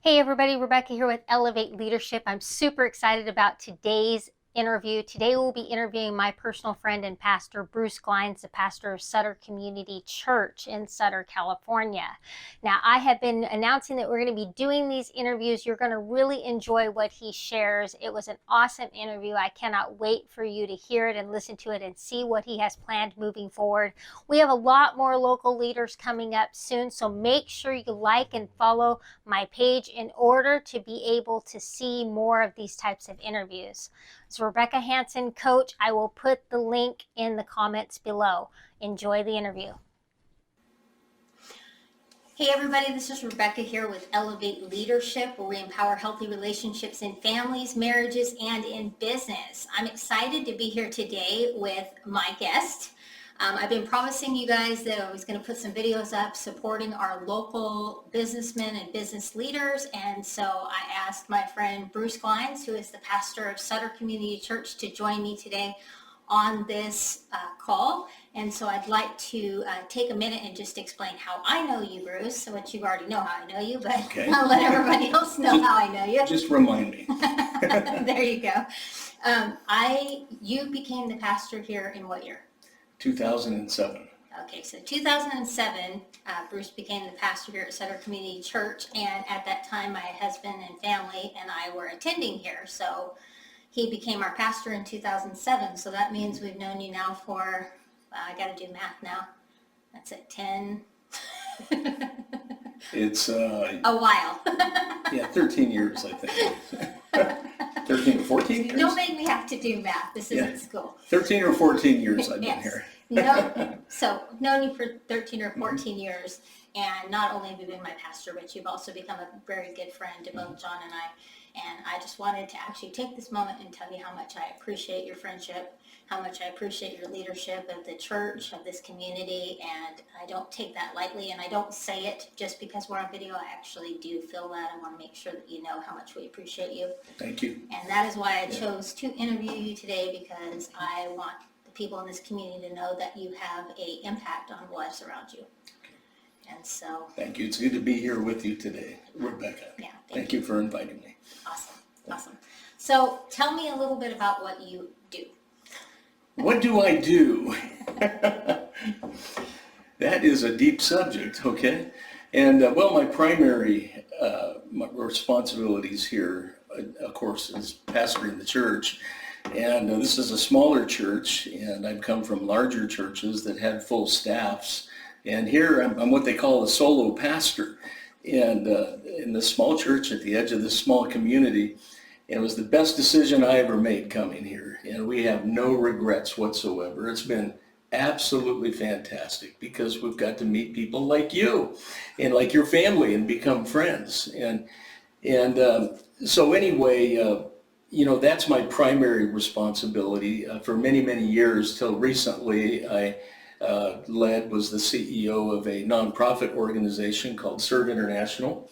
Hey everybody, Rebecca here with Elevate Leadership. I'm super excited about today's interview. Today we'll be interviewing my personal friend and pastor, Bruce Glines, the pastor of Sutter Community Church in Sutter, California. Now, I have been announcing that we're going to be doing these interviews. You're going to really enjoy what he shares. It was an awesome interview. I cannot wait for you to hear it and listen to it and see what he has planned moving forward. We have a lot more local leaders coming up soon, so make sure you like and follow my page in order to be able to see more of these types of interviews. It's Rebecca Hanson, Coach. I will put the link in the comments below. Enjoy the interview. Hey everybody, this is Rebecca here with Elevate Leadership, where we empower healthy relationships in families, marriages, and in business. I'm excited to be here today with my guest. I've been promising you guys that I was going to put some videos up supporting our local businessmen and business leaders, and so I asked my friend Bruce Glines, who is the pastor of Sutter Community Church, to join me today on this call. And so I'd like to take a minute and just explain how I know you, Bruce, so which you already know how I know you, but okay. I'll let everybody else know how I know you. Just remind me. There you go. You became the pastor here in what year? 2007. Okay, so 2007, Bruce became the pastor here at Sutter Community Church, and at that time my husband and family and I were attending here, so he became our pastor in 2007, so that means we've known you now for, I got to do math now, that's at 10. It's a while. Yeah, 13 years, I think. 13 or 14 years? Don't make me have to do math. This isn't school. 13 or 14 years I've been here. No, so known you for 13 or 14 years, and not only have you been my pastor, but you've also become a very good friend to both John and I. And I just wanted to actually take this moment and tell you how much I appreciate your friendship, how much I appreciate your leadership of the church, of this community, and I don't take that lightly, and I don't say it just because we're on video. I actually do feel that. I want to make sure that you know how much we appreciate you. Thank you. And that is why I chose to interview you today, because I want the people in this community to know that you have an impact on the lives around you. And so... Thank you. It's good to be here with you today, Rebecca. Yeah. Thank you for inviting me. Awesome. So tell me a little bit about what you do. What do I do? That is a deep subject, okay? And well, my primary my responsibilities here, of course, is pastoring the church. And this is a smaller church, and I've come from larger churches that had full staffs. And here I'm what they call a solo pastor. And in this small church at the edge of this small community, it was the best decision I ever made coming here. And we have no regrets whatsoever. It's been absolutely fantastic because we've got to meet people like you and like your family and become friends. And so anyway, that's my primary responsibility. For many, many years, till recently, I was the CEO of a nonprofit organization called Serve International.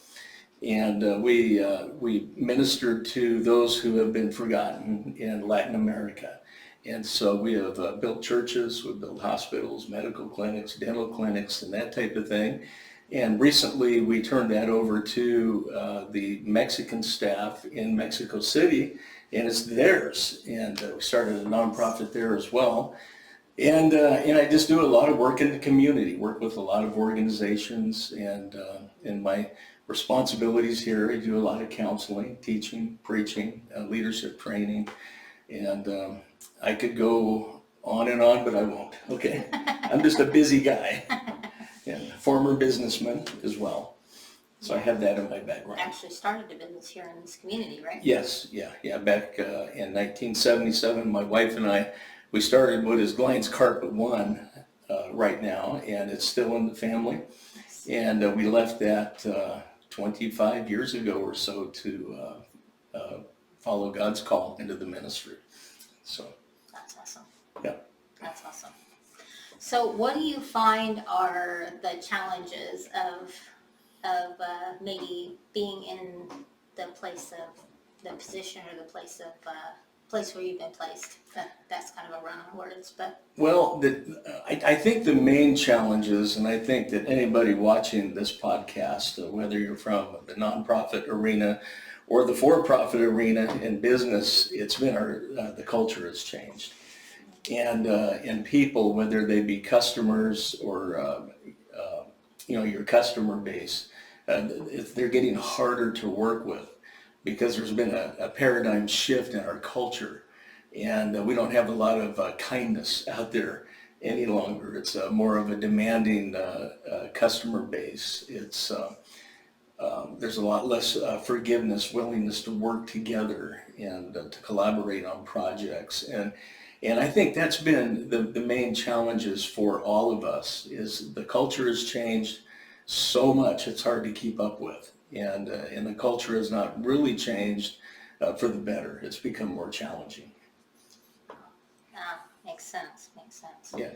And we ministered to those who have been forgotten in Latin America. And so we have built churches, we've built hospitals, medical clinics, dental clinics, and that type of thing. And recently we turned that over to the Mexican staff in Mexico City, and it's theirs. And we started a nonprofit there as well. And I just do a lot of work in the community, work with a lot of organizations, and in my responsibilities here, I do a lot of counseling, teaching, preaching, leadership training, and I could go on and on, but I won't, okay? I'm just a busy guy, and former businessman as well. So I have that in my background. Actually started a business here in this community, right? Yes, yeah. Back in 1977, my wife and I, we started what is Glines Carpet One right now, and it's still in the family. Nice. And we left that 25 years ago or so to follow God's call into the ministry. So that's awesome. Yeah. That's awesome. So what do you find are the challenges of maybe being in the place of the position or the place of place where you've been placed? That's kind of a run on words, but Well, I think the main challenges, and I think that anybody watching this podcast, whether you're from the nonprofit arena or the for-profit arena in business, it's been the culture has changed. And people, whether they be customers or your customer base, they're getting harder to work with because there's been a paradigm shift in our culture, and we don't have a lot of kindness out there any longer. It's more of a demanding customer base. It's there's a lot less forgiveness, willingness to work together and to collaborate on projects. And I think that's been the main challenges for all of us is the culture has changed so much it's hard to keep up with. And the culture has not really changed for the better. It's become more challenging. makes sense. Makes sense. Yeah.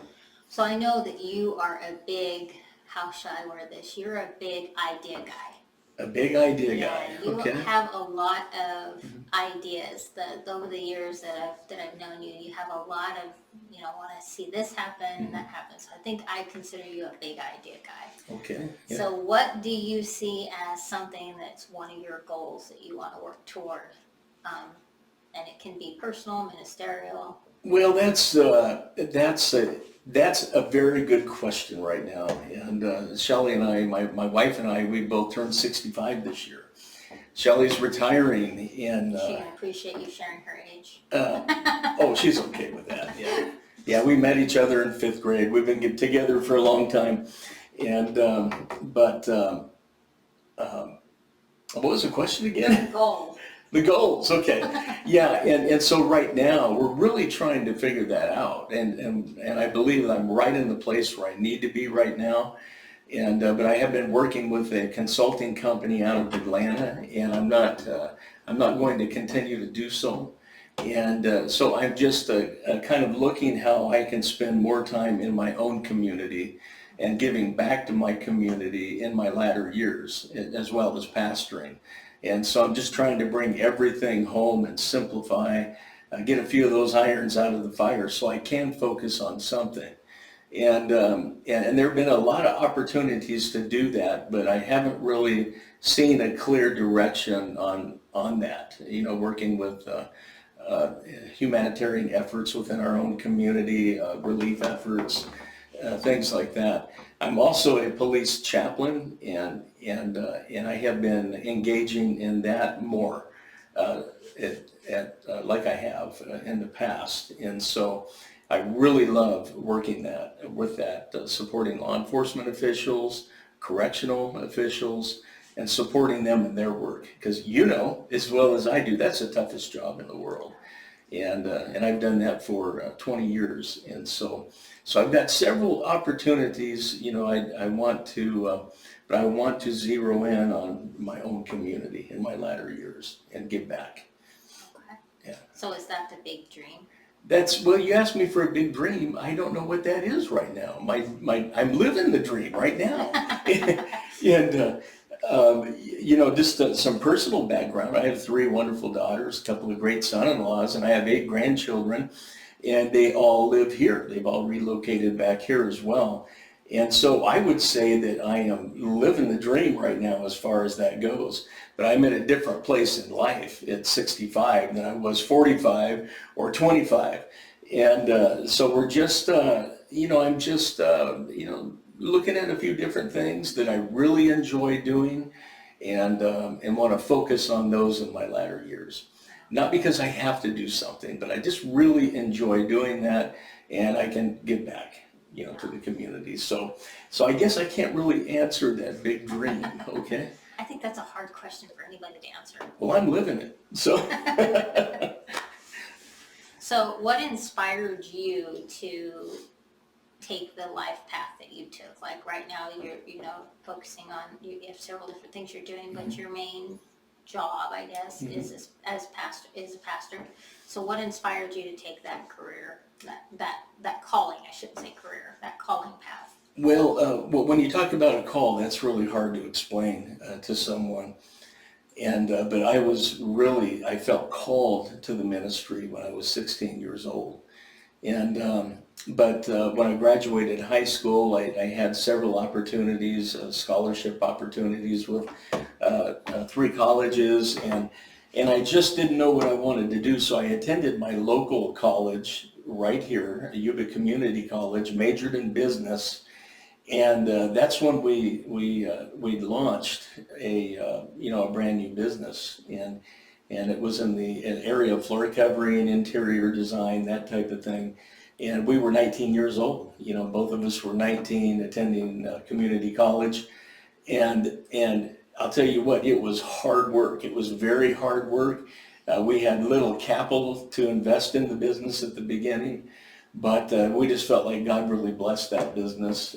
So I know that you are a big, how shall I word this? You're a big idea guy. A big idea guy. You Okay. have a lot of ideas that over the years that I've known you, you have a lot of, want to see this happen and that happen. So I think I consider you a big idea guy. Okay. Yeah. So what do you see as something that's one of your goals that you want to work toward? And it can be personal, ministerial. Well, that's a very good question right now. And Shelley and I, my wife and I, we both turned 65 this year. Shelley's retiring in... She can appreciate you sharing her age. Oh, she's okay with that, yeah. Yeah, we met each other in 5th grade. We've been together for a long time. And, what was the question again? Goal. The goals, okay. Yeah, and so right now, we're really trying to figure that out. And I believe that I'm right in the place where I need to be right now. And but I have been working with a consulting company out of Atlanta, and I'm not going to continue to do so. And so I'm just kind of looking how I can spend more time in my own community and giving back to my community in my latter years, as well as pastoring. And so I'm just trying to bring everything home and simplify, get a few of those irons out of the fire so I can focus on something. And there have been a lot of opportunities to do that, but I haven't really seen a clear direction on that. Working with humanitarian efforts within our own community, relief efforts, things like that. I'm also a police chaplain, and I have been engaging in that more like I have in the past. And so I really love working with that, supporting law enforcement officials, correctional officials, and supporting them in their work. Because as well as I do, that's the toughest job in the world. And I've done that for 20 years. And so I've got several opportunities, I want to zero in on my own community in my latter years and give back. Okay. Yeah. So is that the big dream? Well, you asked me for a big dream. I don't know what that is right now. I'm living the dream right now. And, just some personal background. I have 3 wonderful daughters, a couple of great son-in-laws, and I have 8 grandchildren, and they all live here. They've all relocated back here as well. And so I would say that I am living the dream right now as far as that goes. But I'm in a different place in life at 65 than I was 45 or 25. And so we're just, I'm just, looking at a few different things that I really enjoy doing and want to focus on those in my latter years. Not because I have to do something, but I just really enjoy doing that, and I can give back, to the community. So I guess I can't really answer that big dream, okay? I think that's a hard question for anybody to answer. Well, I'm living it, so. So what inspired you to take the life path that you took? Like right now you're, focusing on, you have several different things you're doing, but your main job, I guess, is a pastor. So what inspired you to take that career, that calling, I shouldn't say career, that calling path? Well, when you talk about a call, that's really hard to explain to someone. But I felt called to the ministry when I was 16 years old. But when I graduated high school, I had several opportunities, scholarship opportunities with three colleges, and I just didn't know what I wanted to do. So I attended my local college right here, Yuba Community College, majored in business, and that's when we launched a brand new business, and it was in the area of floor covering, interior design, that type of thing. And we were 19 years old. Both of us were 19, attending community college, and I'll tell you what, it was hard work. It was very hard work. We had little capital to invest in the business at the beginning, but we just felt like God really blessed that business.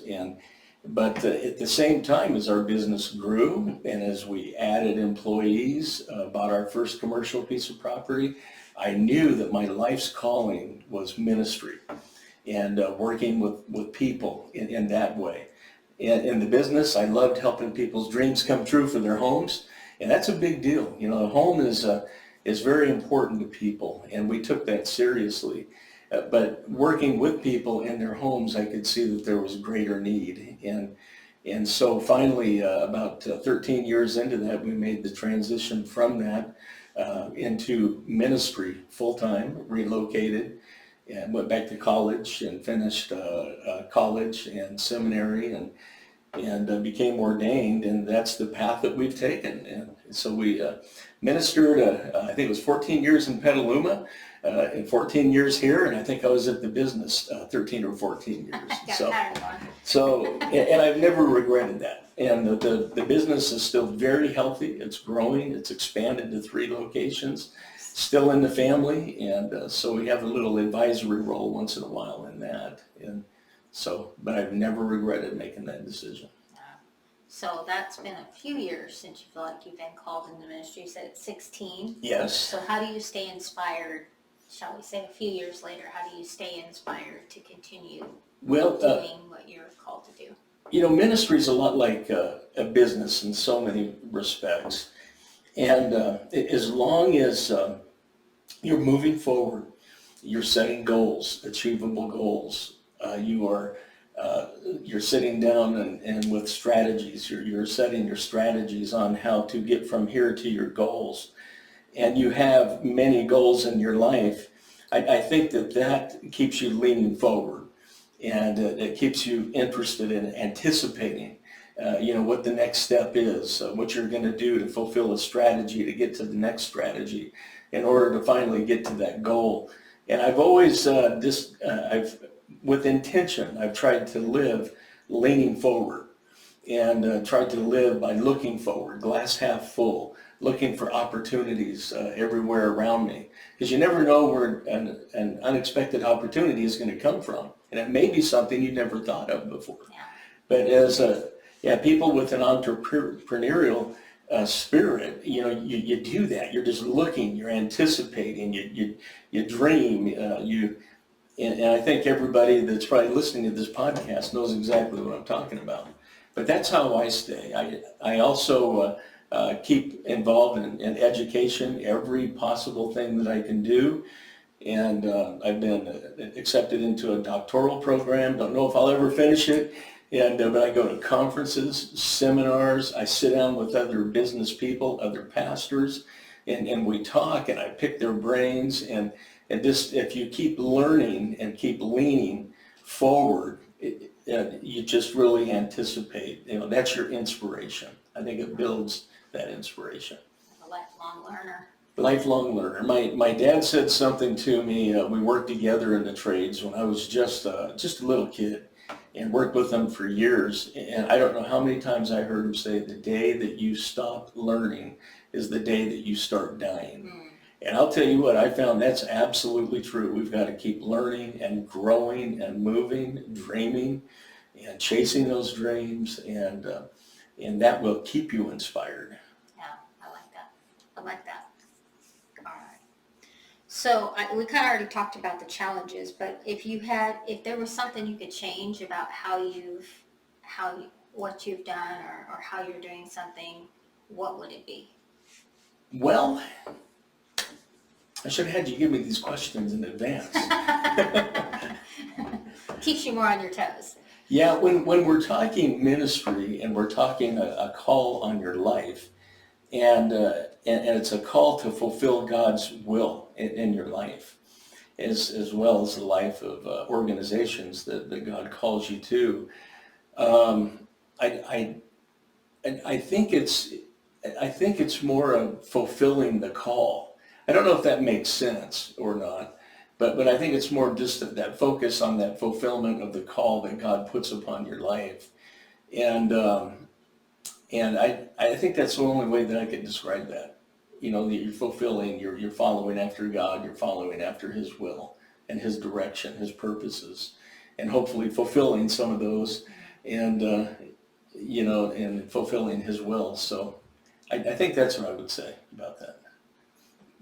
But at the same time, as our business grew and as we added employees, bought our first commercial piece of property, I knew that my life's calling was ministry and working with people in that way. In the business, I loved helping people's dreams come true for their homes, and that's a big deal. A home is very important to people, and we took that seriously. But working with people in their homes, I could see that there was greater need. And so finally, about 13 years into that, we made the transition from that into ministry full-time, relocated, and went back to college and finished college and seminary and became ordained, and that's the path that we've taken. And so we ministered, I think it was 14 years in Petaluma, and 14 years here, and I think I was at the business 13 or 14 years. And I've never regretted that. And the business is still very healthy. It's growing. It's expanded to 3 locations, still in the family, and so we have a little advisory role once in a while in that. But I've never regretted making that decision. So that's been a few years since you feel like you've been called into ministry. You said it's 16. Yes. So how do you stay inspired, shall we say a few years later, how do you stay inspired to continue doing what you're called to do? Ministry is a lot like a business in so many respects. And as long as you're moving forward, you're setting goals, achievable goals, you're sitting down and with strategies, you're setting your strategies on how to get from here to your goals, and you have many goals in your life. I think that keeps you leaning forward, and it keeps you interested in anticipating what the next step is, what you're going to do to fulfill a strategy to get to the next strategy in order to finally get to that goal. And I've always with intention, I've tried to live leaning forward, and tried to live by looking forward, glass half full, looking for opportunities everywhere around me. Because you never know where an unexpected opportunity is going to come from. And it may be something you never thought of before. Yeah. But as people with an entrepreneurial spirit, you do that. You're just looking, you're anticipating, you dream, and I think everybody that's probably listening to this podcast knows exactly what I'm talking about. But that's how I stay. I also keep involved in education, every possible thing that I can do. And I've been accepted into a doctoral program. Don't know if I'll ever finish it. But I go to conferences, seminars. I sit down with other business people, other pastors, and we talk, and I pick their brains. And just, if you keep learning and keep leaning forward, you just really anticipate. That's your inspiration. I think it builds that inspiration. A lifelong learner. Lifelong learner. My dad said something to me. We worked together in the trades when I was just a little kid, and worked with him for years. And I don't know how many times I heard him say, the day that you stop learning is the day that you start dying. Mm. And I'll tell you what, I found that's absolutely true. We've got to keep learning and growing and moving, dreaming, and chasing those dreams, and that will keep you inspired. Yeah, I like that. All right. So we kind of already talked about the challenges, but if there was something you could change about what you've done or how you're doing something, what would it be? Well, I should have had you give me these questions in advance. Keeps you more on your toes. Yeah, when we're talking ministry and we're talking a call on your life, and it's a call to fulfill God's will in your life, as well as the life of organizations that God calls you to. Um, I, I think it's more of fulfilling the call. I don't know if that makes sense or not, but I think it's more just that focus on that fulfillment of the call that God puts upon your life. And I think that's the only way that I could describe that. You know, that you're fulfilling, you're following after God, you're following after His will and His direction, His purposes, and hopefully fulfilling some of those, and and fulfilling His will. So I think that's what I would say about that.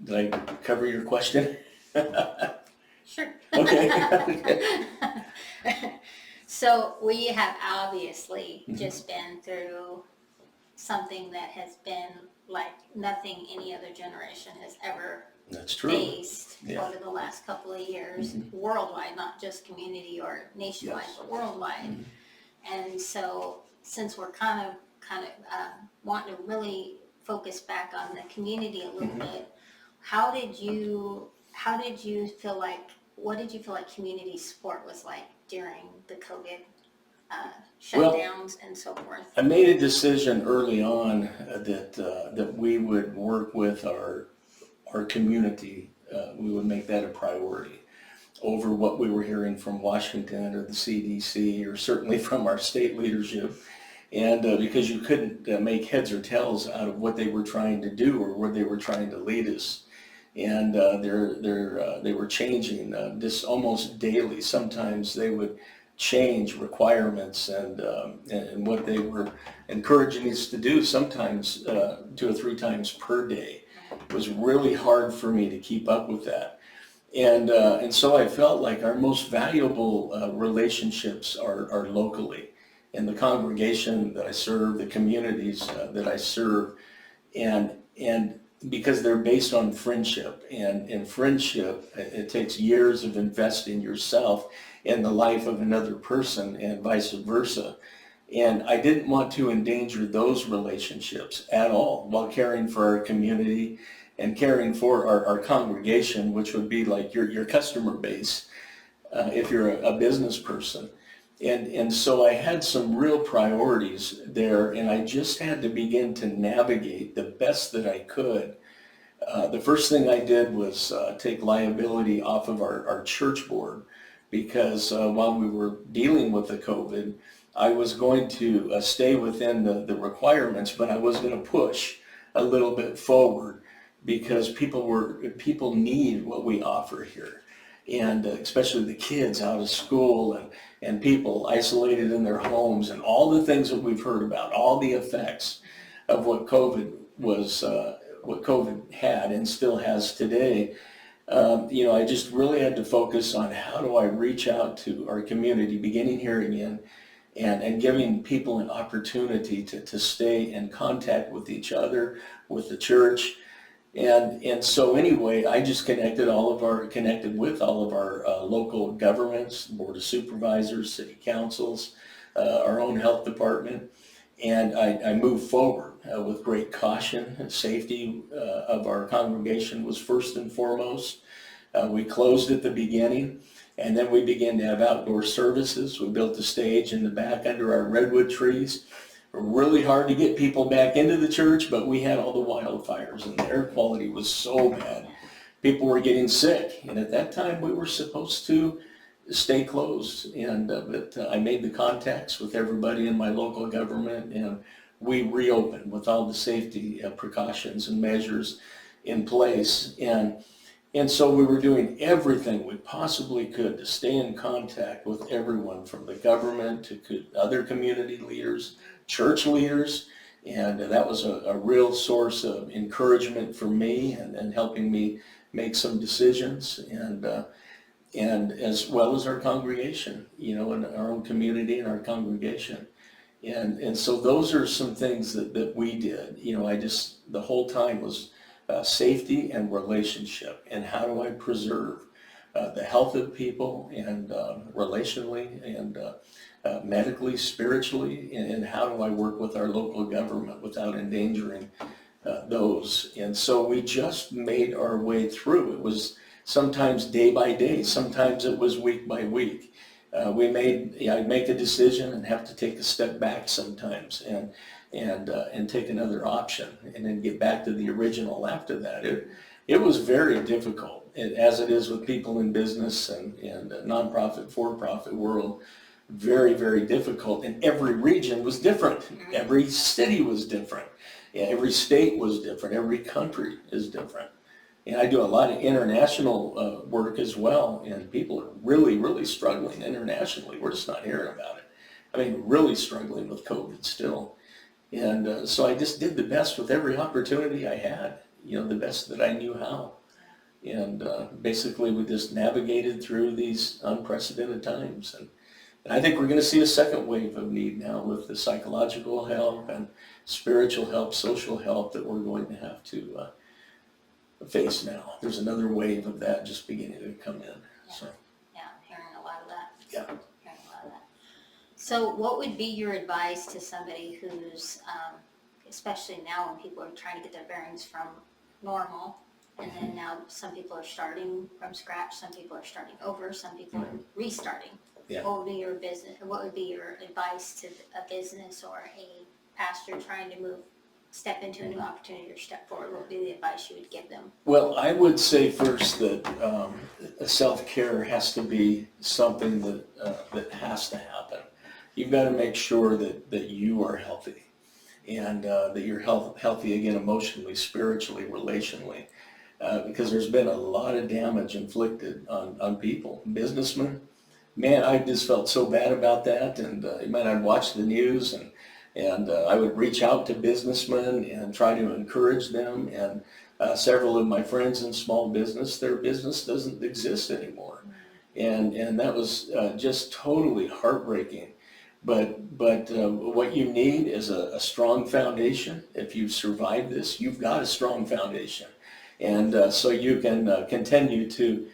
Did I cover your question? Sure. Okay. So we have obviously just been through something that has been like nothing any other generation has ever That's true. faced Yeah. over the last couple of years, worldwide, not just community or nationwide, Yes. but worldwide. And so, since we're kind of wanting to really focus back on the community a little bit, how did you feel like? What did you feel like community support was like during the COVID Well, shutdowns and so forth? I made a decision early on that we would work with our community. We would make that a priority over what we were hearing from Washington or the CDC, or certainly from our state leadership. And because you couldn't make heads or tails out of what they were trying to do or where they were trying to lead us. And they were changing this almost daily. Sometimes they would change requirements and what they were encouraging us to do, sometimes 2 or 3 times per day. It was really hard for me to keep up with that. And so I felt like our most valuable relationships are locally, in the congregation that I serve, the communities that I serve, and because they're based on friendship, and in friendship it takes years of investing yourself in the life of another person and vice versa. And I didn't want to endanger those relationships at all while caring for our community and caring for our congregation, which would be like your customer base if you're a business person. And so I had some real priorities there, and I just had to begin to navigate the best that I could. The first thing I did was take liability off of our church board, because while we were dealing with the COVID, I was going to stay within the requirements, but I was going to push a little bit forward, because people need what we offer here. And especially the kids out of school, and people isolated in their homes, and all the things that we've heard about, all the effects of what COVID had and still has today. I just really had to focus on how do I reach out to our community, beginning here again, and giving people an opportunity to stay in contact with each other, with the church. And so anyway, I just connected with all of our local governments, board of supervisors, city councils, our own health department, and I moved forward with great caution. Safety of our congregation was first and foremost. We closed at the beginning, and then we began to have outdoor services. We built a stage in the back under our redwood trees. Really hard to get people back into the church, but we had all the wildfires, and the air quality was so bad. People were getting sick, and at that time we were supposed to stay closed. But I made the contacts with everybody in my local government, and we reopened with all the safety precautions and measures in place. And so we were doing everything we possibly could to stay in contact with everyone, from the government to other community leaders, church leaders, and that was a real source of encouragement for me, and helping me make some decisions, and as well as our congregation, in our own community and our congregation. And so those are some things that we did. The whole time was safety and relationship, and how do I preserve the health of people, and relationally, and medically, spiritually, and how do I work with our local government without endangering those. And so we just made our way through. It was sometimes day by day, sometimes it was week by week. I'd make a decision and have to take a step back sometimes, and take another option, and then get back to the original after that. It was very difficult, as it is with people in business and nonprofit, for-profit world. Very, very difficult, and every region was different. Every city was different. Yeah, every state was different. Every country is different. And I do a lot of international work as well, and people are really, really struggling internationally. We're just not hearing about it. I mean, really struggling with COVID still. And so I just did the best with every opportunity I had, the best that I knew how. And basically we just navigated through these unprecedented times. And I think we're going to see a second wave of need now with the psychological help and spiritual help, social help that we're going to have to face now. There's another wave of that just beginning to come in. Yeah. So Yeah, I'm hearing a lot of that. yeah. Hearing a lot of that. So what would be your advice to somebody who's, especially now when people are trying to get their bearings from normal, and then now some people are starting from scratch, some people are starting over, some people are restarting. Yeah. What would be your what would be your advice to a business or a pastor trying to step into a new opportunity or step forward? What would be the advice you would give them? Well, I would say first that self-care has to be something that has to happen. You've got to make sure that you are healthy, and that you're healthy again, emotionally, spiritually, relationally, because there's been a lot of damage inflicted on people, businessmen. Man, I just felt so bad about that, and man, I'd watch the news, and I would reach out to businessmen and try to encourage them. And several of my friends in small business, their business doesn't exist anymore, and that was just totally heartbreaking. But what you need is a strong foundation. If you've survived this, you've got a strong foundation, and so you can continue to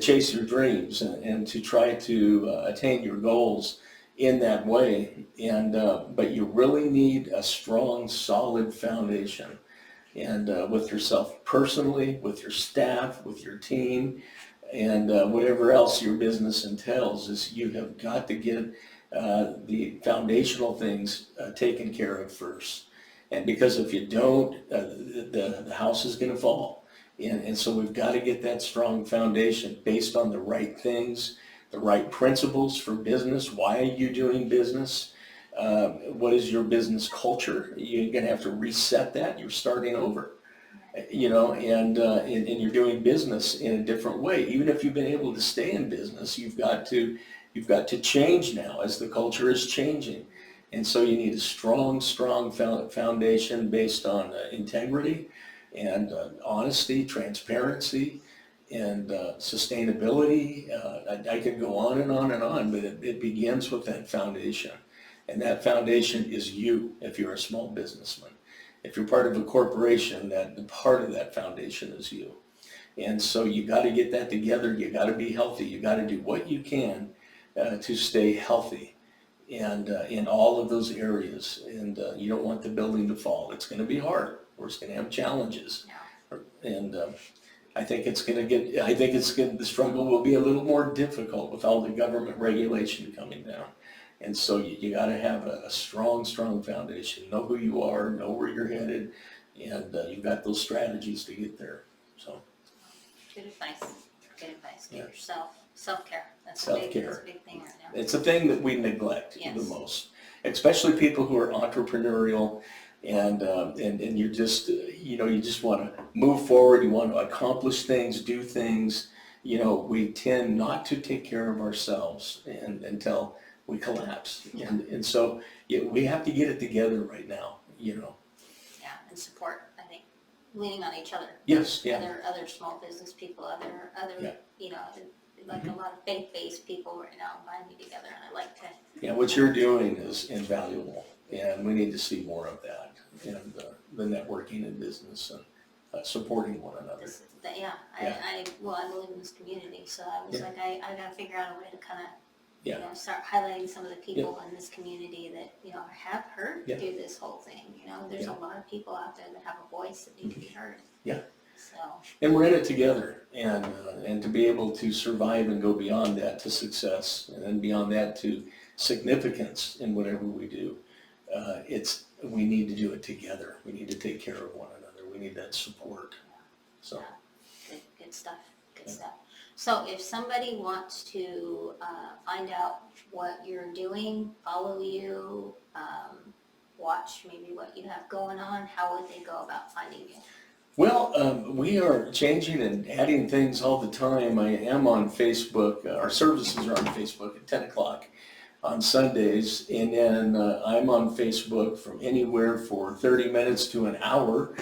chase your dreams, and to try to attain your goals in that way. And but you really need a strong, solid foundation, and with yourself personally, with your staff, with your team, and whatever else your business entails, is you have got to get the foundational things taken care of first. And because if you don't, the house is going to fall. And so we've got to get that strong foundation based on the right things, the right principles for business. Why are you doing business? What is your business culture? You're going to have to reset that. You're starting over, and you're doing business in a different way. Even if you've been able to stay in business, you've got to change now as the culture is changing. And so you need a strong foundation based on integrity, and honesty, transparency, and sustainability. I could go on and on and on, but it begins with that foundation. And that foundation is you, if you're a small businessman. If you're part of a corporation, that part of that foundation is you. And so you got to get that together. You got to be healthy. You got to do what you can to stay healthy, and in all of those areas. And you don't want the building to fall. It's going to be hard. We're just going to have challenges, and I think the struggle will be a little more difficult with all the government regulation coming down. And so you got to have a strong foundation. Know who you are, know where you're headed, and you've got those strategies to get there. So good advice. Good advice. Get yourself self-care. That's self-care. That's a big thing right now. It's a thing that we neglect the most, especially people who are entrepreneurial. And you're just, you just want to move forward, you want to accomplish things, do things. We tend not to take care of ourselves until we collapse. And so we have to get it together right now, Yeah, and support, I think, leaning on each other. Yes, yeah. Other small business people, other like a lot of faith-based people right now binding together, and I like to. Yeah, what you're doing is invaluable, and we need to see more of that, and the networking in business. And supporting one another. Yeah, Yeah. I believe in this community, so I was Yeah. like, I gotta figure out a way to kind of, Yeah. start highlighting some of the people in this community that, have heard Yeah. through this whole thing. There's Yeah. a lot of people out there that have a voice that need to be heard. Yeah. So. And we're in it together, and to be able to survive and go beyond that to success, and then beyond that to significance in whatever we do, we need to do it together. We need to take care of one another. We need that support. So. Yeah. Good stuff. Good stuff. So if somebody wants to find out what you're doing, follow you, watch maybe what you have going on, how would they go about finding you? Well, we are changing and adding things all the time. I am on Facebook. Our services are on Facebook at 10 o'clock on Sundays. And then I'm on Facebook from anywhere for 30 minutes to an hour,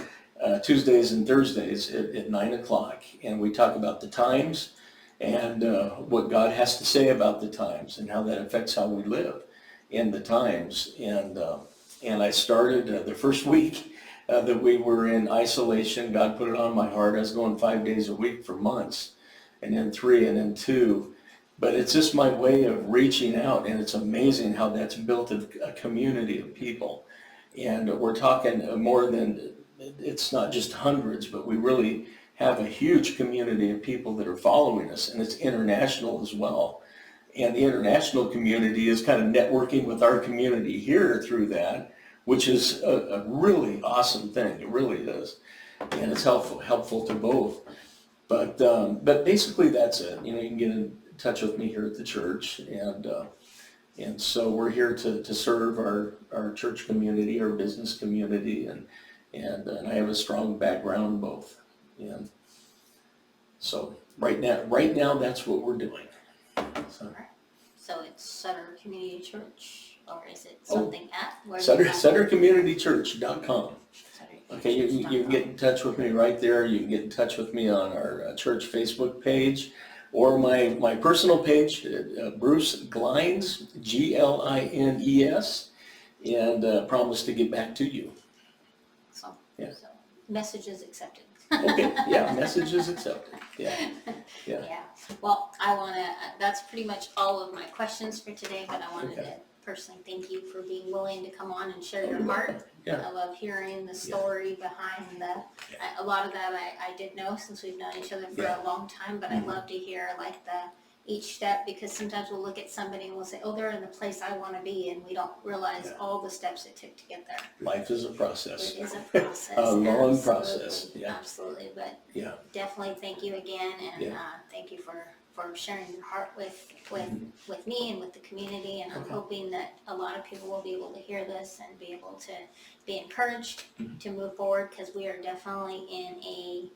Tuesdays and Thursdays at 9 o'clock. And we talk about the times and what God has to say about the times and how that affects how we live in the times. And I started the first week that we were in isolation. God put it on my heart. I was going 5 days a week for months, and then 3, and then 2. But it's just my way of reaching out, and it's amazing how that's built a community of people. And we're talking more than, it's not just hundreds, but we really have a huge community of people that are following us, and it's international as well. And the international community is kind of networking with our community here through that, which is a really awesome thing. It really is, and it's helpful to both. But basically that's it. You can get in touch with me here at the church, and so we're here to serve our church community, our business community, and I have a strong background in both. And so right now that's what we're doing. So it's Sutter Community Church, or is it something at? SutterCommunityChurch.com. Okay, you can get in touch with me right there. You can get in touch with me on our church Facebook page, or my personal page, Bruce Glines, Glines, and promise to get back to you. So, Yeah. so messages accepted. Okay, yeah, messages accepted. Yeah. Well, that's pretty much all of my questions for today, but I wanted to personally thank you for being willing to come on and share your heart. Yeah. I love hearing the story behind a lot of that I did know since we've known each other for a long time, but I love to hear like each step, because sometimes we'll look at somebody and we'll say, oh, they're in the place I want to be, and we don't realize all the steps it took to get there. Life is a process. It is a process. A long process. Yeah. Absolutely. But definitely thank you again, and thank you for sharing your heart with me and with the community, and I'm hoping that a lot of people will be able to hear this and be able to be encouraged to move forward, because we are definitely in a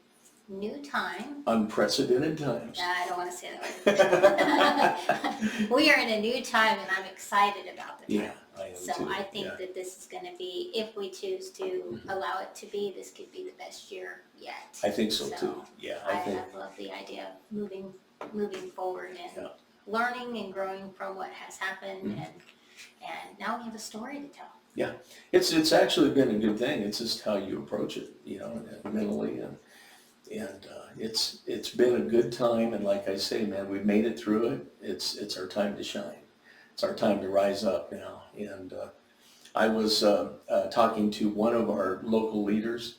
new time. Unprecedented times. I don't want to say that word. We are in a new time, and I'm excited about the time. Yeah, I am so too. I think that this is going to be, if we choose to allow it to be, this could be the best year yet. I think so too. Yeah, I love the idea of moving forward and learning and growing from what has happened, and now we have a story to tell. Yeah, it's actually been a good thing. It's just how you approach it, mentally, and it's been a good time. And like I say, man, we've made it through it. It's our time to shine. It's our time to rise up now. And I was talking to one of our local leaders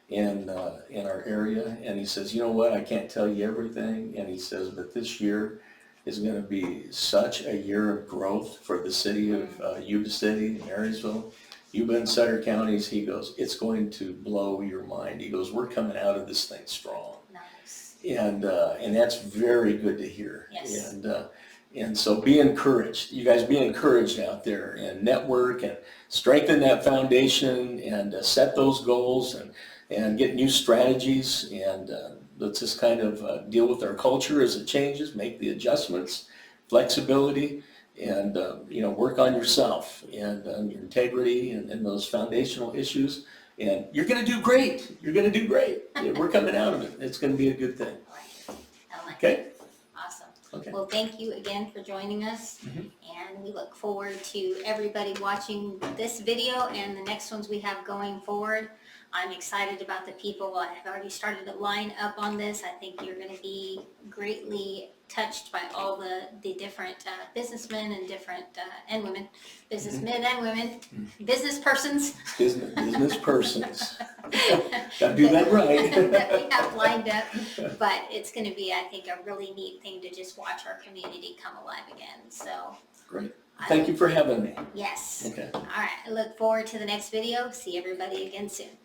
in our area, and he says, you know what, I can't tell you everything, and he says, but this year is going to be such a year of growth for the city of Yuba City, Marysville, Yuba and Sutter counties. He goes, it's going to blow your mind. He goes, we're coming out of this thing strong. Nice. And that's very good to hear. Yes. And so be encouraged. You guys be encouraged out there, and network and strengthen that foundation, and set those goals, and get new strategies, and let's just kind of deal with our culture as it changes, make the adjustments, flexibility, and work on yourself and your integrity and those foundational issues. And you're going to do great. You're going to do great. We're coming out of it. It's going to be a good thing. I like Okay? it. Awesome. Okay. Well, thank you again for joining us, and we look forward to everybody watching this video and the next ones we have going forward. I'm excited about the people. I have already started to line up on this. I think you're going to be greatly touched by all the different businessmen and different and women, businessmen and women, business persons. Business persons. Gotta do that right. That we have lined up. But it's going to be, I think, a really neat thing to just watch our community come alive again. So Great. Thank you for having me. yes. Okay. All right. I look forward to the next video. See everybody again soon.